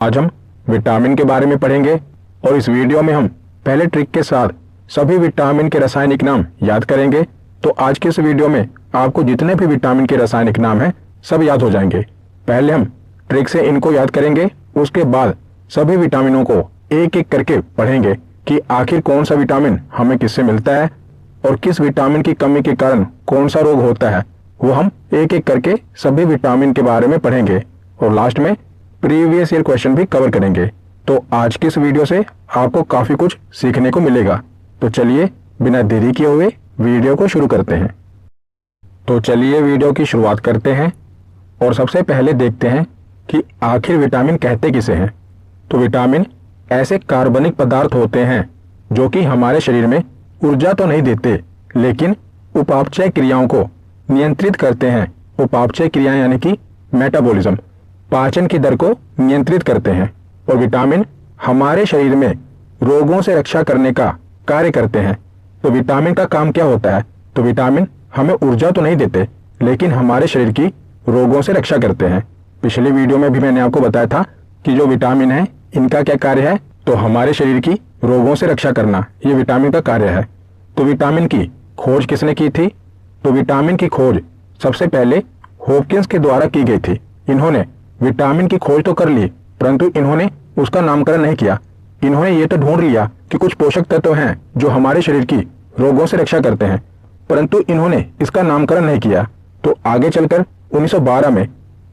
आज हम विटामिन के बारे में पढ़ेंगे और इस वीडियो में हम पहले ट्रिक के साथ सभी विटामिन के रासायनिक नाम याद करेंगे। तो आज के इस वीडियो में आपको जितने भी विटामिन के रासायनिक नाम हैं सब याद हो जाएंगे। पहले हम ट्रिक से इनको याद करेंगे, उसके बाद सभी विटामिनों को एक एक करके पढ़ेंगे कि आखिर कौन सा विटामिन हमें किससे मिलता है और किस विटामिन की कमी के कारण कौन सा रोग होता है, वो हम एक एक करके सभी विटामिन के बारे में पढ़ेंगे और लास्ट में प्रीवियस ईयर क्वेश्चन भी कवर करेंगे। तो आज की इस वीडियो से आपको काफी कुछ सीखने को मिलेगा। तो चलिए बिना देरी किए हुए वीडियो को शुरू करते हैं। तो चलिए वीडियो की शुरुआत करते हैं और सबसे पहले देखते हैं कि आखिर विटामिन कहते किसे हैं। तो विटामिन ऐसे कार्बनिक पदार्थ होते हैं जो कि हमारे शरीर में ऊर्जा तो नहीं देते लेकिन उपापचय क्रियाओं को नियंत्रित करते हैं। उपापचय क्रियाएं यानी कि मेटाबॉलिज्म, पाचन की दर को नियंत्रित करते हैं। और विटामिन हमारे शरीर में रोगों से रक्षा करने का कार्य करते हैं। तो विटामिन का काम क्या होता है? तो विटामिन हमें ऊर्जा तो नहीं देते लेकिन हमारे शरीर की रोगों से रक्षा करते हैं। पिछली वीडियो में भी मैंने आपको बताया था कि जो विटामिन है इनका क्या कार्य है, तो हमारे शरीर की रोगों से रक्षा करना ये विटामिन का कार्य है। तो विटामिन की खोज किसने की थी? तो विटामिन की खोज सबसे पहले हॉपकिंस के द्वारा की गई थी। इन्होंने विटामिन की खोज तो कर ली परंतु इन्होंने उसका नामकरण नहीं किया। इन्होंने ये तो ढूंढ लिया कि कुछ पोषक तत्व हैं जो हमारे शरीर की रोगों से रक्षा करते हैं, परंतु इन्होंने इसका नामकरण नहीं किया। तो आगे चलकर 1912 में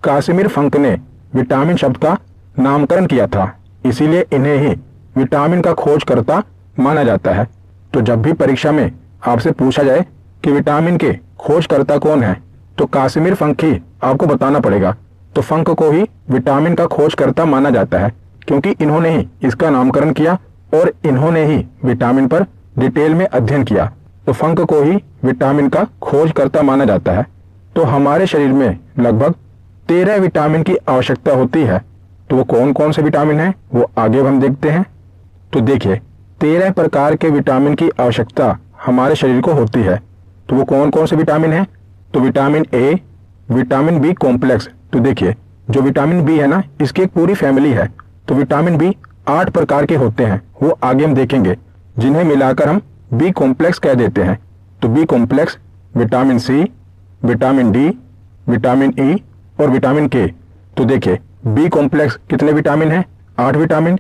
कासिमिर फंक ने विटामिन शब्द का नामकरण किया था, इसीलिए इन्हें ही विटामिन का खोजकर्ता माना जाता है। तो जब भी परीक्षा में आपसे पूछा जाए कि विटामिन के खोजकर्ता कौन है, तो कासिमिर फंक ही आपको बताना पड़ेगा। तो फंक को ही विटामिन का खोजकर्ता माना जाता है क्योंकि इन्होंने ही इसका नामकरण किया और इन्होंने ही विटामिन पर डिटेल में अध्ययन किया। तो फंक को ही विटामिन का खोजकर्ता माना जाता है। तो हमारे शरीर में लगभग 13 विटामिन की आवश्यकता होती है। तो वो कौन कौन से विटामिन हैं वो आगे हम देखते हैं। तो देखिए 13 प्रकार के विटामिन की आवश्यकता हमारे शरीर को होती है। तो वो कौन कौन से विटामिन हैं? तो vitamin A, vitamin B complex. तो देखिए जो विटामिन बी है ना, इसकी एक पूरी फैमिली है। तो विटामिन बी 8 प्रकार के होते हैं, वो आगे हम देखेंगे, जिन्हें मिलाकर हम बी कॉम्प्लेक्स कह देते हैं। तो B complex, vitamin C, vitamin D, vitamin E और विटामिन के। तो देखिए बी कॉम्प्लेक्स कितने विटामिन हैं? 8 विटामिन।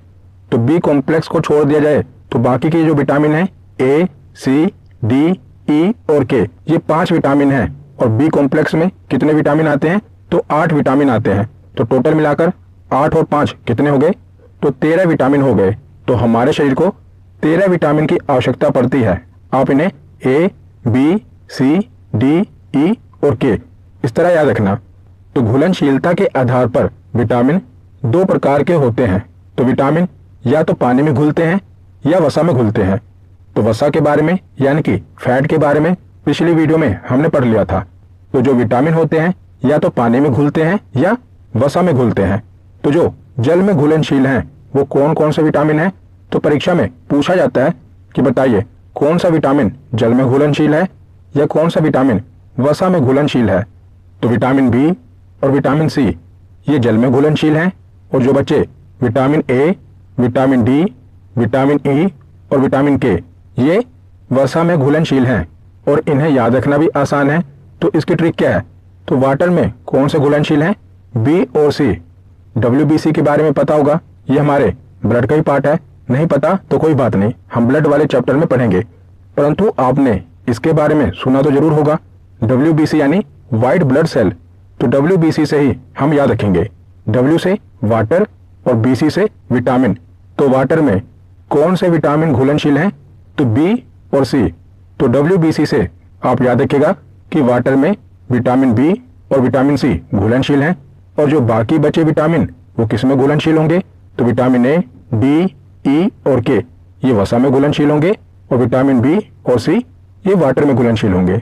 तो बी कॉम्प्लेक्स को छोड़ दिया जाए तो बाकी के जो विटामिन हैं ए, सी, डी, ई और के, ये 5 विटामिन हैं। और बी कॉम्प्लेक्स में कितने विटामिन आते हैं? तो 8 विटामिन आते हैं। तो टोटल मिलाकर 8 और 5 कितने हो गए? तो 13 विटामिन हो गए। तो हमारे शरीर को 13 विटामिन की आवश्यकता पड़ती है। आप इन्हें ए, बी, सी, डी, ई और के इस तरह याद रखना। तो घुलनशीलता के आधार पर विटामिन 2 प्रकार के होते हैं। तो विटामिन या तो पानी में घुलते हैं या वसा में घुलते हैं। तो वसा के बारे में यानी कि फैट के बारे में पिछली वीडियो में हमने पढ़ लिया था। तो जो विटामिन होते हैं या तो पानी में घुलते हैं या वसा में घुलते हैं। तो जो जल में घुलनशील हैं वो कौन कौन से विटामिन हैं? तो परीक्षा में पूछा जाता है कि बताइए कौन सा विटामिन जल में घुलनशील है या कौन सा विटामिन वसा में घुलनशील है। तो विटामिन बी और विटामिन सी ये जल में घुलनशील हैं और जो बच्चे vitamin A, vitamin D, vitamin E और विटामिन के ये वसा में घुलनशील हैं और इन्हें याद रखना भी आसान है। तो इसकी ट्रिक क्या है? तो वाटर में कौन से घुलनशील हैं? बी और सी। WBC के बारे में पता होगा, ये हमारे ब्लड का ही पार्ट है। नहीं पता तो कोई बात नहीं, हम ब्लड वाले चैप्टर में पढ़ेंगे, परंतु आपने इसके बारे में सुना तो जरूर होगा। WBC यानी व्हाइट ब्लड सेल। तो WBC से ही हम याद रखेंगे। W से वाटर और BC से विटामिन। तो वाटर में कौन से विटामिन घुलनशील हैं? तो B और C। तो WBC से आप याद रखिएगा कि वाटर में विटामिन बी और विटामिन सी घुलनशील हैं और जो बाकी बचे विटामिन वो किस में घुलनशील होंगे? तो विटामिन ए, डी, ई और के ये वसा में घुलनशील होंगे और विटामिन बी और सी ये वाटर में घुलनशील होंगे।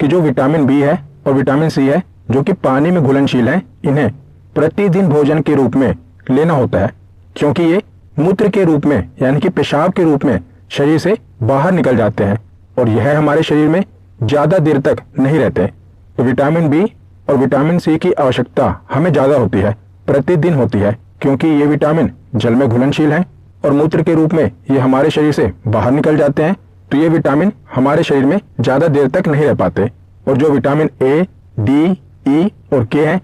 कि जो विटामिन बी है और विटामिन सी है जो कि पानी में घुलनशील हैं, इन्हें प्रतिदिन भोजन के रूप में लेना होता है क्योंकि ये मूत्र के रूप में यानी कि पेशाब के रूप में शरीर से बाहर निकल जाते हैं और यह हमारे शरीर में ज्यादा देर तक नहीं रहते। तो विटामिन बी और विटामिन सी की आवश्यकता हमें ज्यादा होती है, प्रतिदिन होती है, क्योंकि ये विटामिन जल में घुलनशील हैं और मूत्र के रूप में ये हमारे शरीर से बाहर निकल जाते हैं, तो ये विटामिन हमारे शरीर में ज़्यादा देर तक नहीं रह पाते। और जो विटामिन ए, डी, ई और के हैं,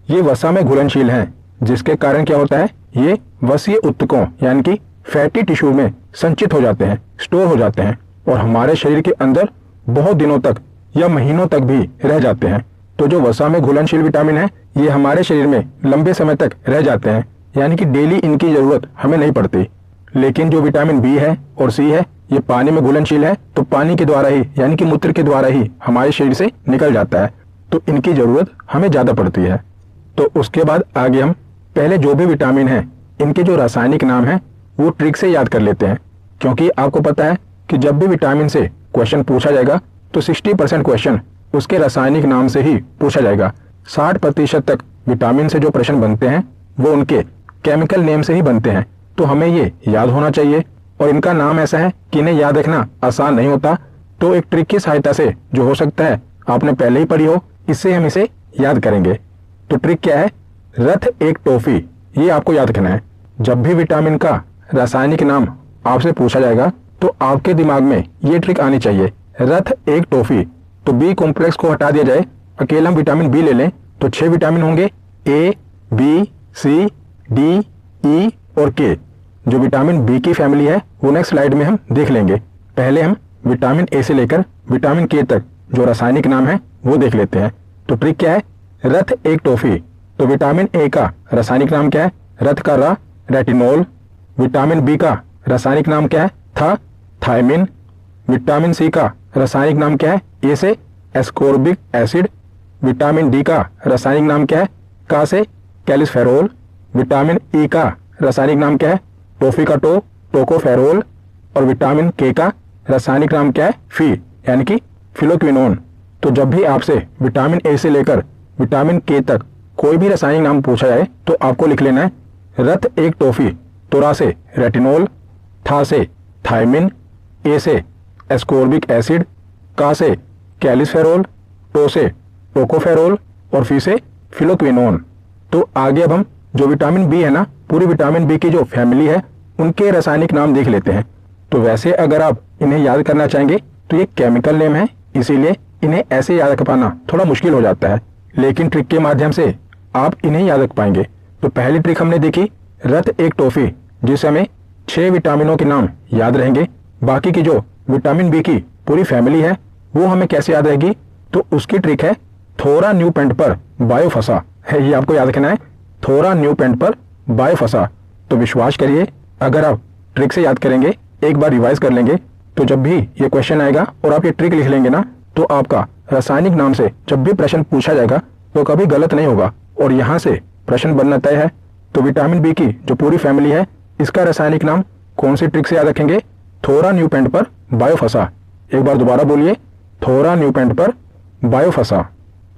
ये वसा में घुलनशील हैं, जिसके कारण क्या होता है, ये वसीय ऊतकों यानी कि फैटी टिश्यू में संचित हो जाते हैं, स्टोर हो जाते हैं और हमारे शरीर के अंदर बहुत दिनों तक या महीनों तक भी रह जाते हैं। तो जो वसा में घुलनशील विटामिन है, ये हमारे शरीर में लंबे समय तक रह जाते हैं, यानी कि डेली इनकी जरूरत हमें नहीं पड़ती। लेकिन जो विटामिन बी है और सी है, ये पानी में घुलनशील है, तो पानी के द्वारा ही यानी कि मूत्र के द्वारा ही हमारे शरीर से निकल जाता है, तो इनकी जरूरत हमें ज़्यादा पड़ती है। तो उसके बाद आगे हम पहले जो भी विटामिन हैं, इनके जो रासायनिक नाम हैं वो ट्रिक से याद कर लेते हैं, क्योंकि आपको पता है कि जब भी विटामिन से क्वेश्चन पूछा जाएगा तो 60% क्वेश्चन उसके रासायनिक नाम से ही पूछा जाएगा। 60% तक विटामिन से जो प्रश्न बनते हैं वो उनके केमिकल नेम से ही बनते हैं, तो हमें ये याद होना चाहिए। और इनका नाम ऐसा है कि इन्हें याद रखना आसान नहीं होता, तो एक ट्रिक की सहायता से जो हो सकता है आपने पहले ही पढ़ी हो, इससे हम इसे याद करेंगे। तो ट्रिक क्या है, रथ एक टॉफी, ये आपको याद रखना है। जब भी विटामिन का रासायनिक नाम आपसे पूछा जाएगा तो आपके दिमाग में ये ट्रिक आनी चाहिए, रथ एक टॉफी। तो बी कॉम्प्लेक्स को हटा दिया जाए, अकेला हम विटामिन बी ले लें तो 6 विटामिन होंगे, ए, बी, सी, डी, ई और के। जो विटामिन बी की फैमिली है वो नेक्स्ट स्लाइड में हम देख लेंगे। पहले हम विटामिन ए से लेकर विटामिन के तक जो रासायनिक नाम है वो देख लेते हैं। तो ट्रिक क्या है, रथ एक टॉफी। तो विटामिन ए का रासायनिक नाम क्या है, रथ का रा, रेटिनोल। विटामिन बी का रासायनिक नाम क्या है, था, थायमिन। विटामिन सी का रासायनिक नाम क्या है, ए से एस्कोर्बिक एसिड। विटामिन डी का रासायनिक नाम क्या है, का से कैलिसफेरोल। विटामिन ई का रासायनिक नाम क्या है, टॉफी का टो, टोकोफेरोल। और विटामिन के का रासायनिक नाम क्या है, फी यानी कि फिलोक्विनोन। तो जब भी आपसे विटामिन ए से लेकर विटामिन के तक कोई भी रासायनिक नाम पूछा जाए तो आपको लिख लेना है, रथ एक टॉफी। तो रा से रेटिनोल, था से थायमिन, ए से एस्कोर्बिक एसिड, का से कैलिसफेरोल, टो से टोकोफेरोल और फी से फिलोक्विनोन। तो आगे अब हम जो विटामिन बी है ना, पूरी विटामिन बी की जो फैमिली है उनके रासायनिक नाम देख लेते हैं। तो वैसे अगर आप इन्हें याद करना चाहेंगे तो ये केमिकल नेम है, इसीलिए इन्हें ऐसे याद रख पाना थोड़ा मुश्किल हो जाता है, लेकिन ट्रिक के माध्यम से आप इन्हें याद रख पाएंगे। तो पहली ट्रिक हमने देखी, रथ एक टॉफी, जिससे हमें 6 विटामिनों के नाम याद रहेंगे। बाकी की जो विटामिन बी की पूरी फैमिली है वो हमें कैसे याद रहेगी, तो उसकी ट्रिक है थोरा न्यू पेंट पर बायोफसा है, ये आपको याद रखना है, थोरा न्यू पेंट पर बायोफसा। तो विश्वास करिए, अगर आप ट्रिक से याद करेंगे, एक बार रिवाइज कर लेंगे, तो जब भी ये क्वेश्चन आएगा और आप ये ट्रिक लिख लेंगे ना, तो आपका रासायनिक नाम से जब भी प्रश्न पूछा जाएगा तो कभी गलत नहीं होगा और यहाँ से प्रश्न बनना तय है। तो विटामिन बी की जो पूरी फैमिली है, इसका रासायनिक नाम कौन सी ट्रिक से याद रखेंगे, थोरा न्यू पेंट पर बायोफसा। एक बार दोबारा बोलिए, थोरा न्यू पेंट पर बायोफसा।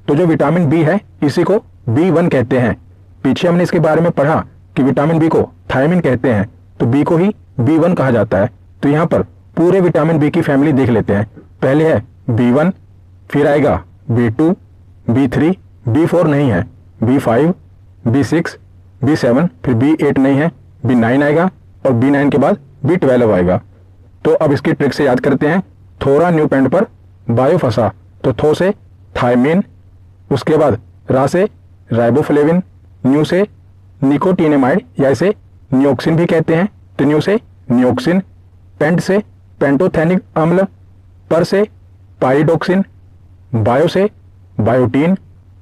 तो जो विटामिन बी है इसी को B1 कहते हैं। पीछे हमने इसके बारे में पढ़ा कि विटामिन बी को थायमिन कहते हैं, तो बी को ही B1 कहा जाता है। तो यहाँ पर पूरे विटामिन बी की फैमिली देख लेते हैं। पहले है B1, फिर आएगा B2, B3, B4 नहीं है, B5, B6, B7, फिर B8 नहीं है, B9 आएगा और B9 के बाद B12 आएगा। तो अब इसकी ट्रिक से याद करते हैं, थोरा न्यू पेंट पर बायोफसा। तो थो से थायमिन, उसके बाद रा से राइबोफ्लेविन, न्यू से निकोटिनेमाइड या इसे नियोक्सिन भी कहते हैं, तो न्यू से नियोक्सिन। पेंट से पेंटोथेनिक अम्ल, पर से पाइरिडोक्सिन, बायो से बायोटीन,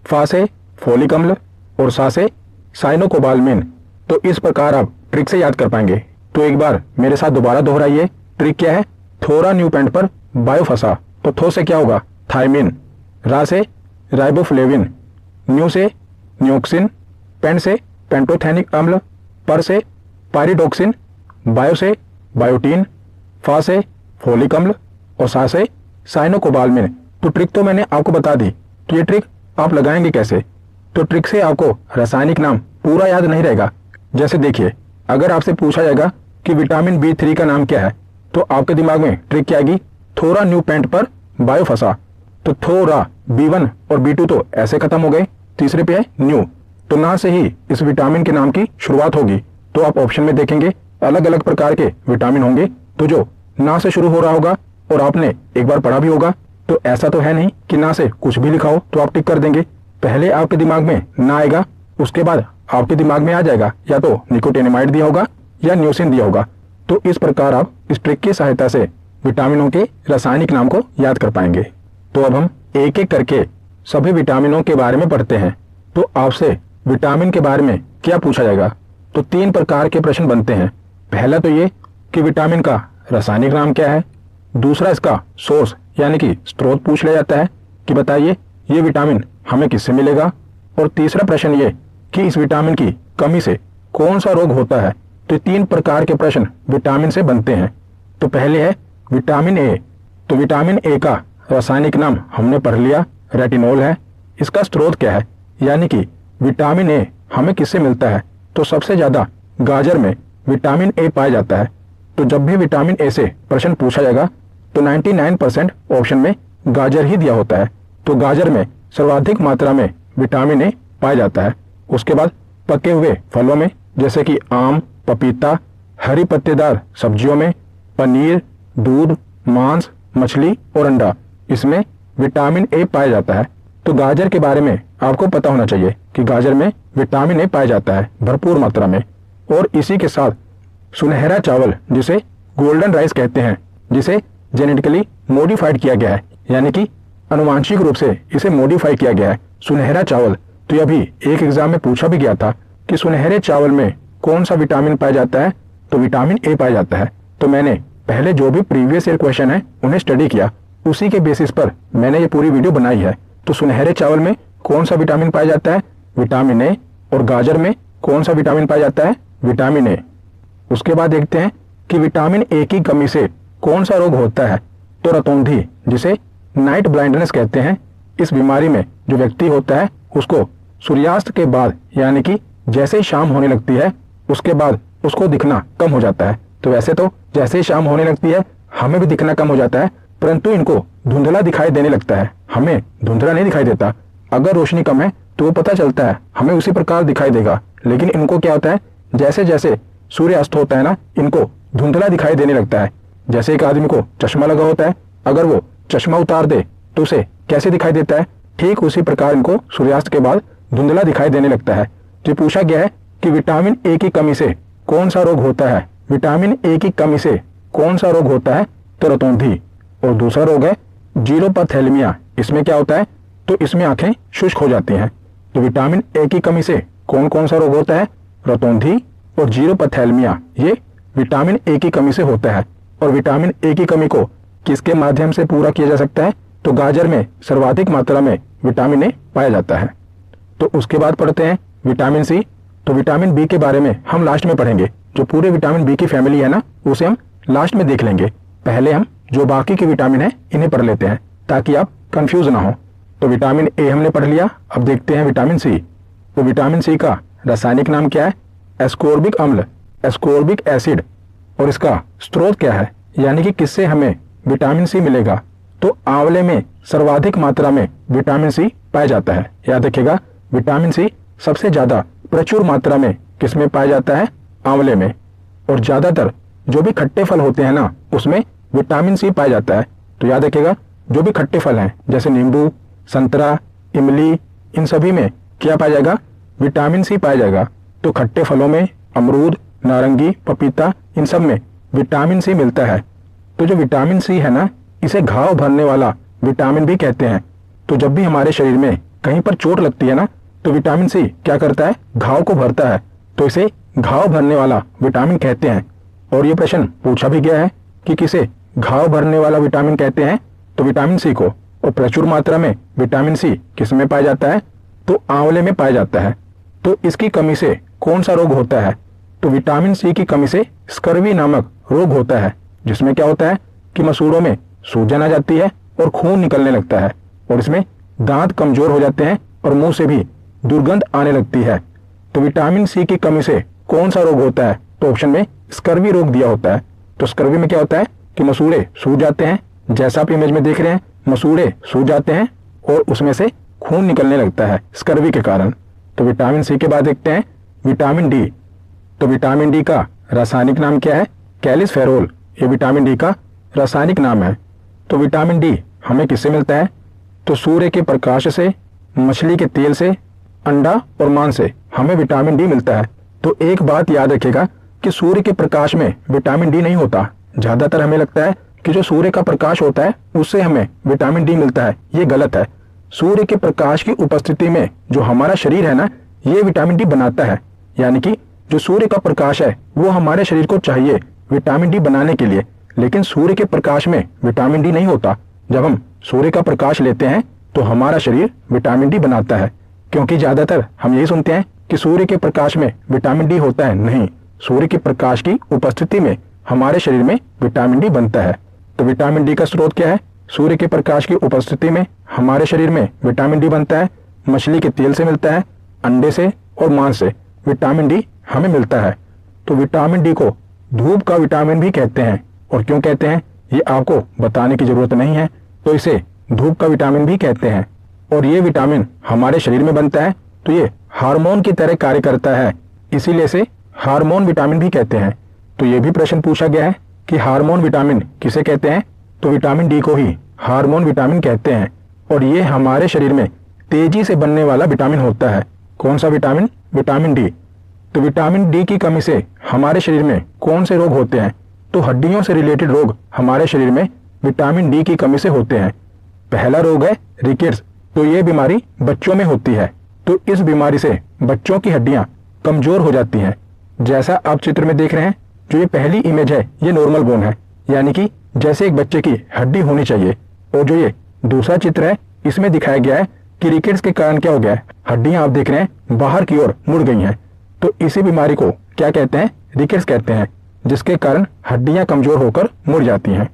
फा से फोलिक अम्ल और सा से साइनोकोबाल्मिन। तो इस प्रकार आप ट्रिक से याद कर पाएंगे। तो एक बार मेरे साथ दोबारा दोहराइए, ट्रिक क्या है, थोरा न्यू पेंट पर बायोफसा। तो थो से क्या होगा, थायमिन, रा से राइबोफ्लेविन, न्यू से नियोक्सिन, पेंट से पेंटोथेनिक अम्ल, पर से पाइरिडोक्सिन, बायो से बायोटीन, फा से फोलिक अम्ल और सा से साइनोकोबाल्मिन। तो ट्रिक तो मैंने आपको बता दी, तो ये ट्रिक आप लगाएंगे कैसे। तो ट्रिक से आपको रासायनिक नाम पूरा याद नहीं रहेगा। जैसे देखिए, अगर आपसे पूछा जाएगा कि विटामिन B3 का नाम क्या है, तो आपके दिमाग में ट्रिक क्या आएगी, थोरा न्यू पेंट पर बायोफसा। तो थोरा B1 और B2 तो ऐसे खत्म हो गए, तीसरे पे है न्यू। तो ना से ही इस विटामिन के नाम की शुरुआत होगी। तो आप ऑप्शन में देखेंगे अलग अलग प्रकार के विटामिन होंगे, तो जो ना से शुरू हो रहा होगा और आपने एक बार पढ़ा भी होगा, तो ऐसा तो है नहीं कि ना से कुछ भी लिखा हो तो आप टिक कर देंगे। पहले आपके दिमाग में ना आएगा, उसके बाद आपके दिमाग में आ जाएगा या तो निकोटिनामाइड दिया होगा या न्यूसिन दिया होगा। तो इस प्रकार आप इस ट्रिक की सहायता से विटामिनों के रासायनिक नाम को याद कर पाएंगे। तो अब हम एक एक करके सभी विटामिनों के बारे में पढ़ते हैं। तो आपसे विटामिन के बारे में क्या पूछा जाएगा, तो 3 प्रकार के प्रश्न बनते हैं। पहला तो ये कि विटामिन का रासायनिक नाम क्या है, दूसरा इसका सोर्स यानी कि स्रोत पूछ लिया जाता है कि बताइए ये विटामिन हमें किससे मिलेगा, और तीसरा प्रश्न ये कि इस विटामिन की कमी से कौन सा रोग होता है। तो 3 प्रकार के प्रश्न विटामिन से बनते हैं। तो पहले है विटामिन ए। तो विटामिन ए का रासायनिक नाम हमने पढ़ लिया, रेटिनॉल है। इसका स्रोत क्या है, यानी कि विटामिन ए हमें किससे मिलता है, तो सबसे ज्यादा गाजर में विटामिन ए पाया जाता है। तो जब भी विटामिन ए से प्रश्न पूछा जाएगा तो 99% ऑप्शन में गाजर ही दिया होता है। तो गाजर में सर्वाधिक मात्रा में विटामिन ए पाया जाता है। उसके बाद पके हुए फलों में जैसे कि आम, पपीता, हरी पत्तेदार सब्जियों में, पनीर, दूध, मांस, मछली और अंडा, इसमें विटामिन ए पाया जाता है। तो गाजर के बारे में आपको पता होना चाहिए कि गाजर में विटामिन ए पाया जाता है भरपूर मात्रा में। और इसी के साथ सुनहरा चावल जिसे गोल्डन राइस कहते हैं, जिसे जेनेटिकली मॉडिफाइड किया गया है, यानी कि अनुवांशिक रूप से इसे मॉडिफाई किया गया है, सुनहरा चावल। तो अभी एक एग्जाम में पूछा भी गया था कि सुनहरे चावल में कौन सा विटामिन पाया जाता है, तो विटामिन ए पाया जाता है। तो मैंने पहले जो भी प्रीवियस ईयर क्वेश्चन है उन्हें स्टडी किया, उसी के बेसिस पर मैंने ये पूरी वीडियो बनाई है। तो सुनहरे चावल में कौन सा विटामिन पाया जाता है, विटामिन ए, और गाजर में कौन सा विटामिन पाया जाता है, विटामिन ए। उसके बाद देखते हैं कि विटामिन ए की कमी से कौन सा रोग होता है, तो रतौंधी जिसे नाइट ब्लाइंडनेस कहते हैं। इस बीमारी में जो व्यक्ति होता है उसको सूर्यास्त के बाद, यानी कि जैसे ही शाम होने लगती है उसके बाद उसको दिखना कम हो जाता है। तो वैसे तो जैसे ही शाम होने लगती है हमें भी दिखना कम हो जाता है, परंतु इनको धुंधला दिखाई देने लगता है। हमें धुंधला नहीं दिखाई देता, अगर रोशनी कम है तो वो पता चलता है, हमें उसी प्रकार दिखाई देगा। लेकिन इनको क्या होता है, जैसे जैसे सूर्य अस्त होता है ना, इनको धुंधला दिखाई देने लगता है। जैसे एक आदमी को चश्मा लगा होता है, अगर वो चश्मा उतार दे तो उसे कैसे दिखाई देता है, ठीक उसी प्रकार इनको सूर्यास्त के बाद धुंधला दिखाई देने लगता है। तो पूछा गया है कि विटामिन ए की कमी से कौन सा रोग होता है, विटामिन ए की कमी से कौन सा रोग होता है, तो रतौंधी। और दूसरा रोग है जीरोपैथेलमिया। इसमें क्या होता है, तो इसमें आंखें शुष्क हो जाती हैं। तो विटामिन ए की कमी से कौन कौन सा रोग होता है, रतौंधी और जीरोपैथेलमिया, ये विटामिन ए की कमी से होता है। और विटामिन ए की कमी को किसके माध्यम से पूरा किया जा सकता है, तो गाजर में सर्वाधिक मात्रा में विटामिन ए पाया जाता है। तो उसके बाद पढ़ते हैं विटामिन सी। तो विटामिन बी के बारे में हम लास्ट में पढ़ेंगे, जो पूरे विटामिन बी की फैमिली है ना, उसे हम लास्ट में देख लेंगे। पहले हम जो बाकी के विटामिन है इन्हें पढ़ लेते हैं ताकि आप कंफ्यूज ना हो। तो विटामिन ए हमने पढ़ लिया, अब देखते हैं विटामिन सी। तो विटामिन सी का रासायनिक नाम क्या है, एस्कोर्बिक अम्ल, एस्कोर्बिक एसिड। और इसका स्रोत क्या है, यानी कि किससे हमें विटामिन सी मिलेगा, तो आंवले में सर्वाधिक मात्रा में विटामिन सी पाया जाता है। याद रखिएगा, विटामिन सी सबसे ज्यादा प्रचुर मात्रा में किसमें पाया जाता है, आंवले में। और ज्यादातर जो भी खट्टे फल होते हैं ना, उसमें विटामिन सी पाया जाता है। तो याद रखिएगा, जो भी खट्टे फल हैं जैसे नींबू, संतरा, इमली, इन सभी में क्या पाया जाएगा, विटामिन सी पाया जाएगा। तो खट्टे फलों में अमरूद, नारंगी, पपीता, इन सब में विटामिन सी मिलता है। तो जो विटामिन सी है ना, इसे घाव भरने वाला विटामिन भी कहते हैं। तो जब भी हमारे शरीर में कहीं पर चोट लगती है ना, तो विटामिन सी क्या करता है, घाव को भरता है। तो इसे घाव भरने वाला विटामिन कहते हैं। और ये प्रश्न पूछा भी गया है कि किसे घाव भरने वाला विटामिन कहते हैं, तो विटामिन सी को। और प्रचुर मात्रा में विटामिन सी किस में पाया जाता है, तो आंवले में पाया जाता है। तो इसकी कमी से कौन सा रोग होता है, तो विटामिन सी की कमी से स्कर्वी नामक रोग होता है, जिसमें क्या होता है कि मसूड़ों में सूजन आ जाती है और खून निकलने लगता है। और इसमें दांत कमजोर हो जाते हैं और मुंह से भी दुर्गंध आने लगती है। तो विटामिन सी की कमी से कौन सा रोग होता है, तो ऑप्शन में स्कर्वी रोग दिया होता है। तो स्कर्वी में क्या होता है कि मसूड़े सूज जाते हैं, जैसा आप इमेज में देख रहे हैं, मसूड़े सूज जाते हैं और उसमें से खून निकलने लगता है स्कर्वी के कारण। तो विटामिन सी के बाद देखते हैं विटामिन डी। तो विटामिन डी का रासायनिक नाम क्या है? कैल्सिफेरोल। ये विटामिन डी का रासायनिक नाम है। तो विटामिन डी हमें किससे मिलता है? तो सूर्य के प्रकाश से, मछली के तेल से, अंडा और मांस से हमें विटामिन डी मिलता है। तो एक बात याद रखिएगा कि सूर्य के प्रकाश में विटामिन डी नहीं होता। ज़्यादातर हमें लगता है कि जो सूर्य का प्रकाश होता है उससे हमें विटामिन डी मिलता है। ये गलत है। सूर्य के प्रकाश की उपस्थिति में जो हमारा शरीर है ना, ये विटामिन डी बनाता है। यानी कि जो सूर्य का प्रकाश है वो हमारे शरीर को चाहिए विटामिन डी बनाने के लिए, लेकिन सूर्य के प्रकाश में विटामिन डी नहीं होता। जब हम सूर्य का प्रकाश लेते हैं तो हमारा शरीर विटामिन डी बनाता है। क्योंकि ज़्यादातर हम यही सुनते हैं कि सूर्य के प्रकाश में विटामिन डी होता है। नहीं, सूर्य के प्रकाश की उपस्थिति में हमारे शरीर में विटामिन डी बनता है। तो विटामिन डी का स्रोत क्या है? सूर्य के प्रकाश की उपस्थिति में हमारे शरीर में विटामिन डी बनता है। मछली के तेल से मिलता है, अंडे से और मांस से विटामिन डी हमें मिलता है। तो विटामिन डी को धूप का विटामिन भी कहते हैं। और क्यों कहते हैं ये आपको बताने की जरूरत नहीं है। तो इसे धूप का विटामिन भी कहते हैं। और ये विटामिन हमारे शरीर में बनता है तो ये हार्मोन की तरह कार्य करता है, इसीलिए इसे हार्मोन विटामिन भी कहते हैं। तो ये भी प्रश्न पूछा गया है कि हार्मोन विटामिन किसे कहते हैं? तो विटामिन डी को ही हार्मोन विटामिन कहते हैं। और ये हमारे शरीर में तेजी से बनने वाला विटामिन होता है। कौन सा विटामिन? Vitamin D. तो विटामिन डी की कमी से हमारे शरीर में कौन से रोग होते हैं? तो हड्डियों से रिलेटेड रोग हमारे शरीर में विटामिन डी की कमी से होते हैं। पहला रोग है रिकेट्स। तो ये बीमारी बच्चों में होती है। तो इस बीमारी से बच्चों की हड्डियां कमजोर हो जाती हैं। जैसा आप चित्र में देख रहे हैं, जो ये पहली इमेज है ये नॉर्मल बोन है, यानी कि जैसे एक बच्चे की हड्डी होनी चाहिए। और जो ये दूसरा चित्र है इसमें दिखाया गया है कि रिकेट्स के कारण क्या हो गया है, हड्डियां आप देख रहे हैं बाहर की ओर मुड़ गई हैं। तो इसी बीमारी को क्या कहते हैं? रिकेट्स कहते हैं, जिसके कारण हड्डियां कमजोर होकर मुड़ जाती हैं।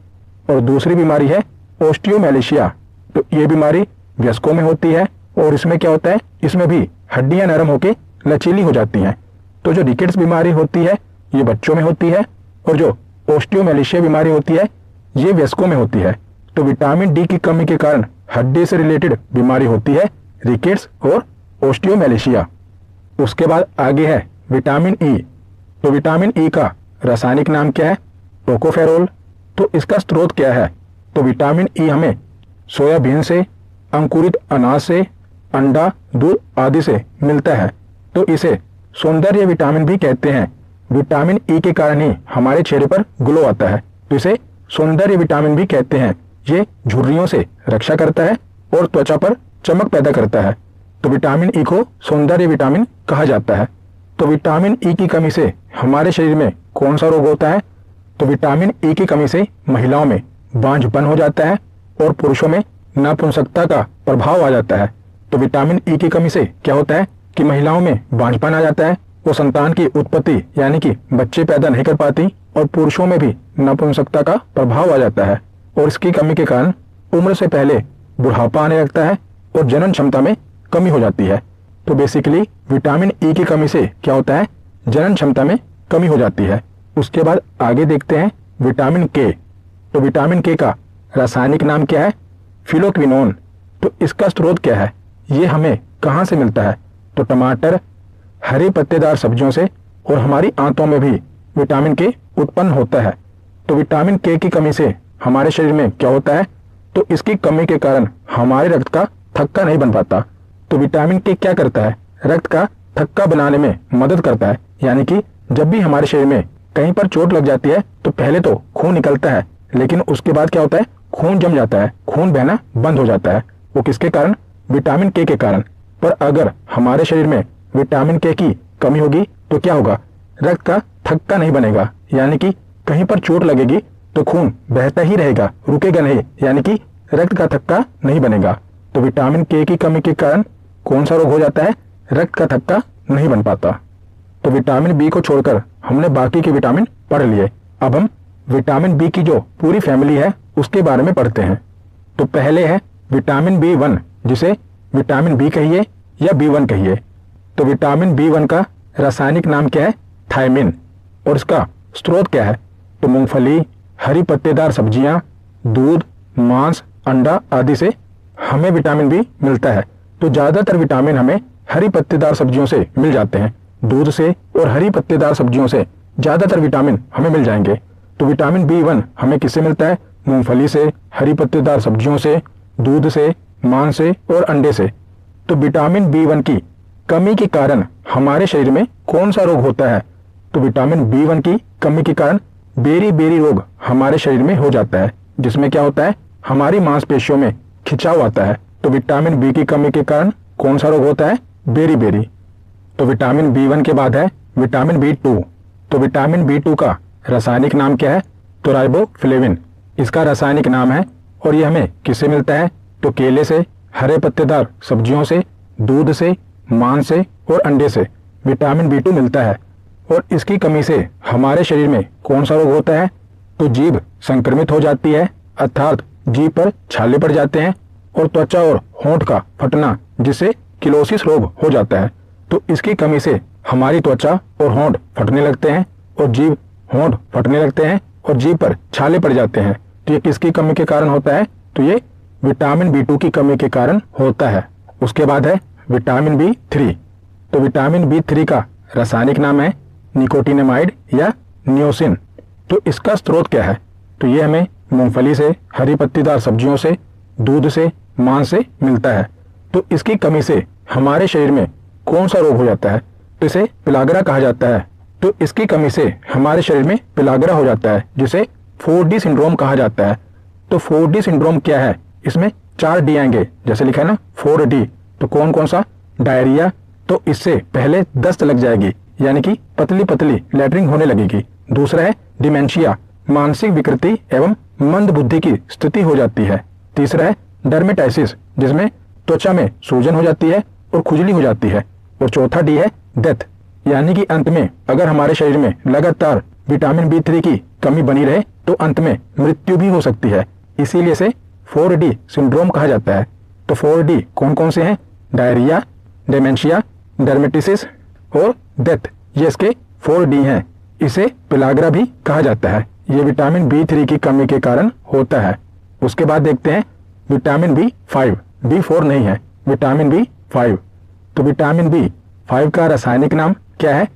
और दूसरी बीमारी है ओस्टियोमैलेशिया। तो ये बीमारी वयस्कों में होती है और इसमें क्या होता है, इसमें भी हड्डियां नरम होकर लचीली हो जाती हैं। तो जो रिकेट्स बीमारी होती है ये बच्चों में होती है और जो ओस्टियोमैलेशिया बीमारी होती है ये वयस्कों में होती है। तो विटामिन डी की कमी के कारण हड्डी से रिलेटेड बीमारी होती है रिकेट्स और ओस्टियोमैलेशिया। उसके बाद आगे है विटामिन ई। तो विटामिन ई का रासायनिक नाम क्या है? टोकोफेरोल। तो इसका स्रोत क्या है? तो विटामिन ई हमें सोयाबीन से, अंकुरित अनाज से, अंडा, दूध आदि से मिलता है। तो इसे सौंदर्य विटामिन भी कहते हैं। विटामिन ई के कारण ही हमारे चेहरे पर ग्लो आता है। तो इसे सौंदर्य विटामिन भी कहते हैं। ये झुर्रियों से रक्षा करता है और त्वचा पर चमक पैदा करता है। तो विटामिन ई को सौंदर्य विटामिन कहा जाता है। तो विटामिन ई की कमी से हमारे शरीर में कौन सा रोग होता है? तो विटामिन ई की कमी से महिलाओं में बांझपन हो जाता है और पुरुषों में नपुंसकता का प्रभाव आ जाता है। तो विटामिन ई की कमी से क्या होता है कि महिलाओं में बांझपन आ जाता है, वो संतान की उत्पत्ति यानी कि बच्चे पैदा नहीं कर पाती और पुरुषों में भी नपुंसकता का प्रभाव आ जाता है। और इसकी कमी के कारण उम्र से पहले बुढ़ापा आने लगता है और जनन क्षमता में कमी हो जाती है। तो बेसिकली विटामिन ई की कमी से क्या होता है, जनन क्षमता में कमी हो जाती है। उसके बाद आगे देखते हैं विटामिन के। तो विटामिन के का रासायनिक नाम क्या है? फिलोक्विनोन। तो इसका स्रोत क्या है, ये हमें कहाँ से मिलता है? तो टमाटर, हरी पत्तेदार सब्जियों से और हमारी आंतों में भी विटामिन के उत्पन्न होता है। तो विटामिन के की कमी से हमारे शरीर में क्या होता है, तो इसकी कमी के कारण हमारे रक्त का थक्का नहीं बन पाता। तो विटामिन के क्या करता है, रक्त का थक्का बनाने में मदद करता है। यानी कि जब भी हमारे शरीर में कहीं पर चोट लग जाती है तो पहले तो खून निकलता है, लेकिन उसके बाद क्या होता है, खून जम जाता है, खून बहना बंद हो जाता है। वो किसके कारण? विटामिन के कारण। पर अगर हमारे शरीर में विटामिन के की कमी होगी तो क्या होगा, रक्त का थक्का नहीं बनेगा। यानी कि कहीं पर चोट लगेगी तो खून बहता ही रहेगा, रुकेगा नहीं, यानी कि रक्त का थक्का नहीं बनेगा। तो विटामिन के की कमी के कारण कौन सा रोग हो जाता है, रक्त का थक्का नहीं बन पाता। तो विटामिन बी को छोड़कर हमने बाकी के विटामिन पढ़ लिए। अब हम विटामिन बी की जो पूरी फैमिली है उसके बारे में पढ़ते हैं। तो पहले है विटामिन बी1, जिसे विटामिन बी कहिए या बी1 कहिए। तो विटामिन बी1 का रासायनिक नाम क्या है, थायमिन। और इसका स्रोत क्या है, तो मूंगफली, हरी पत्तेदार सब्जियां, दूध, मांस, अंडा आदि से हमें विटामिन बी मिलता है। तो ज़्यादातर विटामिन हमें हरी पत्तेदार सब्जियों से मिल जाते हैं। दूध से और हरी पत्तेदार सब्जियों से ज़्यादातर विटामिन हमें मिल जाएंगे। तो विटामिन B1 हमें किससे मिलता है? मूंगफली से, हरी पत्तेदार सब्जियों से, दूध से, मांस से और अंडे से। तो विटामिन B1 की कमी के कारण हमारे शरीर में कौन सा रोग होता है? तो विटामिन B1 की कमी के कारण बेरी रोग हमारे शरीर में हो जाता है, जिसमें क्या होता है? हमारी मांसपेशियों में खिंचाव आता है। तो विटामिन B की कमी के कारण कौन सा रोग होता है? बेरी। तो विटामिन B1 के बाद है विटामिन B2। तो विटामिन B2 का रासायनिक नाम क्या है? तो राइबोफ्लेविन इसका रासायनिक नाम है। और ये हमें किससे मिलता है? तो केले से, हरे पत्तेदार सब्जियों से, दूध से, मांस से और अंडे से विटामिन B2 मिलता है। और इसकी कमी से हमारे शरीर में कौन सा रोग होता है? तो जीभ संक्रमित हो जाती है, अर्थात जीभ पर छाले पड़ जाते हैं और त्वचा और होंठ का फटना, जिससे किलोसिस रोग हो जाता है। तो इसकी कमी से हमारी त्वचा और होंठ फटने लगते हैं और जीभ होंठ फटने लगते हैं और जीभ पर छाले पड़ जाते हैं। तो ये किसकी कमी के कारण होता है? तो ये विटामिन B2 की कमी के कारण होता है। उसके बाद है विटामिन B3। तो विटामिन B3 का रासायनिक नाम है निकोटिनेमाइड या नियोसिन। तो इसका स्रोत क्या है? तो ये हमें मूंगफली से, हरी पत्तेदार सब्जियों से, दूध से, मांस से मिलता है। तो इसकी कमी से हमारे शरीर में कौन सा रोग हो जाता है? तो इसे पिलागरा कहा जाता है। तो इसकी कमी से हमारे शरीर में पिलागरा हो जाता है, जिसे 4D सिंड्रोम कहा जाता है। तो 4D सिंड्रोम क्या है? इसमें 4D आएंगे, जैसे लिखा है ना 4D। तो कौन कौन सा? डायरिया, तो इससे पहले दस्त लग जाएगी, यानी कि पतली पतली लैट्रिन होने लगेगी। दूसरा है डिमेंशिया, मानसिक विकृति एवं मंद बुद्धि की स्थिति हो जाती है। तीसरा है डर्मेटाइसिस, जिसमें त्वचा में सूजन हो जाती है और खुजली हो जाती है। और चौथा D है डेथ, यानी कि अंत में अगर हमारे शरीर में लगातार विटामिन B3 की कमी बनी रहे तो अंत में मृत्यु भी हो सकती है। इसीलिए इसे 4D सिंड्रोम कहा जाता है। तो 4D कौन कौन से हैं? डायरिया, डिमेंशिया, डर्मेटिसिस और डेथ, ये इसके 4D हैं। इसे पिलागरा भी कहा जाता है। ये विटामिन B3 की कमी के कारण होता है। उसके बाद देखते हैं विटामिन B5, B4 नहीं है, विटामिन B5। तो विटामिन B5 का रासायनिक नाम क्या है?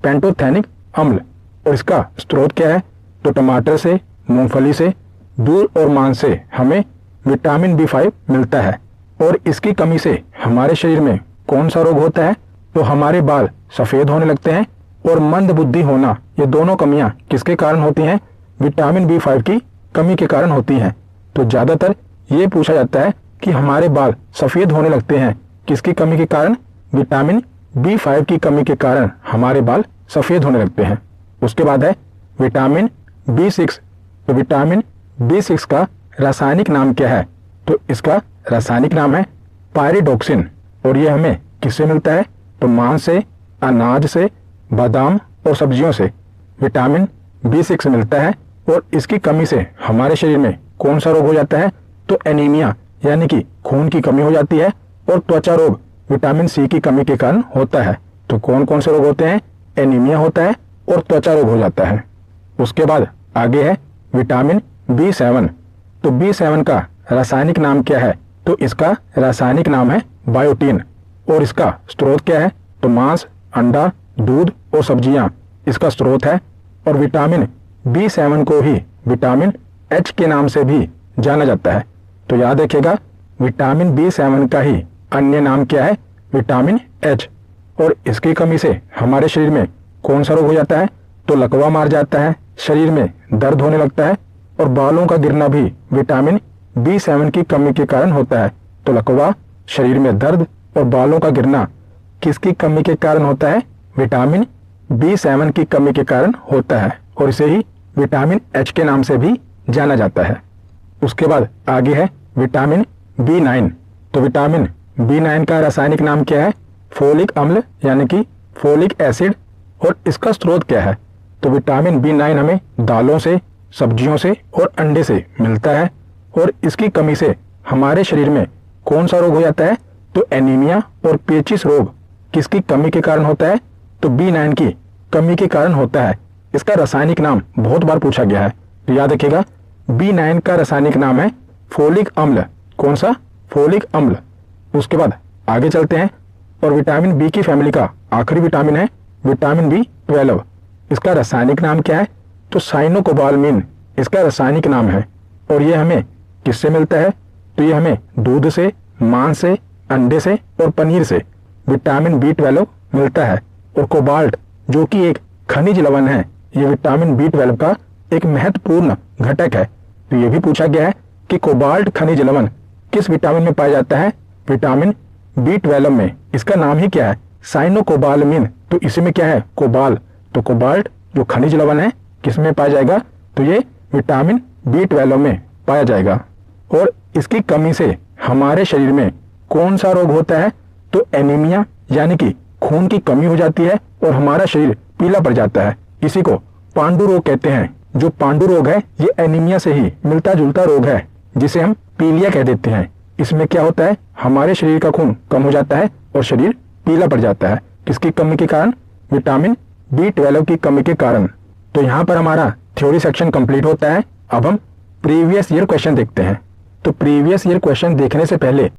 पेंटोथेनिक अम्ल। और इसका स्रोत क्या है? तो टमाटर से, मूंगफली से, दूध और मांस से हमें विटामिन B5 मिलता है। और इसकी कमी से हमारे शरीर में कौन सा रोग होता है? तो हमारे बाल सफ़ेद होने लगते हैं और मंद बुद्धि होना, ये दोनों कमियां किसके कारण होती हैं? विटामिन B5 की कमी के कारण होती हैं। तो ज़्यादातर ये पूछा जाता है कि हमारे बाल सफ़ेद होने लगते हैं किसकी कमी के कारण? विटामिन B5 की कमी के कारण हमारे बाल सफ़ेद होने लगते हैं। उसके बाद है विटामिन B6। तो विटामिन B6 का रासायनिक नाम क्या है? तो इसका रासायनिक नाम है पायरिडोक्सिन। और ये हमें किससे मिलता है? तो मांस से, अनाज से, बादाम और सब्जियों से विटामिन B6 मिलता है। और इसकी कमी से हमारे शरीर में कौन सा रोग हो जाता है? तो एनीमिया, यानी कि खून की कमी हो जाती है। और त्वचा रोग विटामिन C की कमी के कारण होता है। तो कौन कौन से रोग होते हैं? एनीमिया होता है और त्वचा रोग हो जाता है। उसके बाद आगे है विटामिन B7। तो B7 का रासायनिक नाम क्या है? तो इसका रासायनिक नाम है बायोटीन। और इसका स्रोत क्या है? तो मांस, अंडा, दूध और सब्जियां इसका स्रोत है। और विटामिन B7 को ही विटामिन H के नाम से भी जाना जाता है। तो याद रखिएगा, विटामिन B7 का ही अन्य नाम क्या है? Vitamin H। और इसकी कमी से हमारे शरीर में कौन सा रोग हो जाता है? तो लकवा मार जाता है, शरीर में दर्द होने लगता है और बालों का गिरना भी विटामिन B7 की कमी के कारण होता है। तो लकवा, शरीर में दर्द और बालों का गिरना किसकी कमी के कारण होता है? विटामिन B7 की कमी के कारण होता है। और इसे ही विटामिन H के नाम से भी जाना जाता है। उसके बाद आगे है विटामिन B9। तो विटामिन B9 का रासायनिक नाम क्या है? फोलिक अम्ल, यानी कि फोलिक एसिड। और इसका स्रोत क्या है? तो विटामिन B9 हमें दालों से, सब्जियों से और अंडे से मिलता है। और इसकी कमी से हमारे शरीर में कौन सा रोग हो जाता है? तो एनीमिया और पेचिस रोग किसकी कमी के कारण होता है? तो B9 की कमी के कारण होता है। इसका रासायनिक नाम बहुत बार पूछा गया है, तो याद रखिएगा, B9 का रासायनिक नाम है फोलिक अम्ल। कौन सा? फोलिक अम्ल। उसके बाद आगे चलते हैं और विटामिन बी की फैमिली का आखिरी विटामिन है विटामिन B12। इसका रासायनिक नाम क्या है? तो साइनोकोबालामिन इसका रासायनिक नाम है। और ये हमें किससे मिलता है? तो ये हमें दूध से, मांस से, अंडे से और पनीर से विटामिन B12 मिलता है। और कोबाल्ट जो कि एक खनिज लवण है, ये विटामिन B12 का एक महत्वपूर्ण घटक है। तो ये भी पूछा गया है कि कोबाल्ट खनिज लवण किस विटामिन में पाया जाता है? विटामिन B12 में। इसका नाम ही क्या है? साइनोकोबालामिन। तो इसमें क्या है? कोबाल। तो कोबाल्ट जो खनिज लवण है किस में पाया जाएगा? तो ये विटामिन B12 में पाया जाएगा। और इसकी कमी से हमारे शरीर में कौन सा रोग होता है? तो एनीमिया यानी कि खून की कमी हो जाती है और हमारा शरीर पीला पड़ जाता है। इसी को पांडु रोग कहते हैं। जो पांडु रोग है ये एनीमिया से ही मिलता जुलता रोग है, जिसे हम पीलिया कह देते हैं। इसमें क्या होता है? हमारे शरीर का खून कम हो जाता है और शरीर पीला पड़ जाता है। किसकी कमी के कारण? विटामिन B12 की कमी के कारण। तो यहाँ पर हमारा थ्योरी सेक्शन कंप्लीट होता है। अब हम प्रीवियस ईयर क्वेश्चन देखते हैं। तो प्रीवियस ईयर क्वेश्चन देखने से पहले